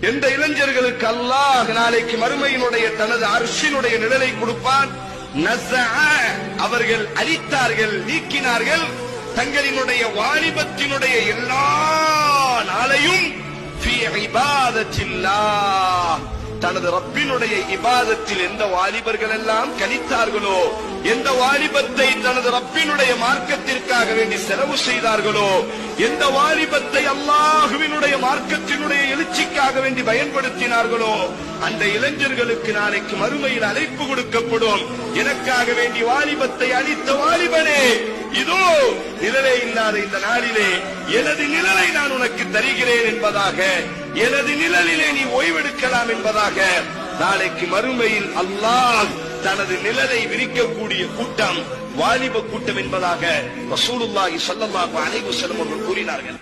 எந்த இளைஞர்களுக்கு அல்லாஹ் நாளைக்கு மறுமையினுடைய தனது அர்ஷினுடைய நிழலை கொடுப்பான். அவர்கள் அழித்தார்கள், நீக்கினார்கள் தங்களினுடைய வாலிபத்தினுடைய எல்லா நாளையும் தனது ரப்பினுடைய இபாதத்தில் எந்த வாலிபர்கள் எல்லாம் கழித்தார்களோ, எந்த வாலிபத்தை தனது ரப்பினுடைய மார்க்கத்திற்காக வேண்டி செலவு செய்தார்களோ, எந்த வாலிபத்தை அல்லாஹுவினுடைய மார்க்கத்தினுடைய எழுச்சிக்காக வேண்டி பயன்படுத்தினார்களோ, அந்த இளைஞர்களுக்கு நாளைக்கு மறுமையில் அழைப்பு கொடுக்கப்படும். எனக்காக வேண்டி வாலிபத்தை அளித்த வாலிபனே, இதோ நிழலே இல்லாத இந்த நாளிலே எனது நிழலை நான் உனக்கு தருகிறேன் என்பதாக, எனது நிழலிலே நீ ஓய்வெடுக்கலாம் என்பதாக நாளைக்கு மறுமையில் அல்லாஹ் தனது நிழலை விரிக்கக்கூடிய கூட்டம் வாலிப கூட்டம் என்பதாக ரசூலுல்லாஹி ஸல்லல்லாஹு அலைஹி வஸல்லம் அவர்கள் கூறினார்கள்.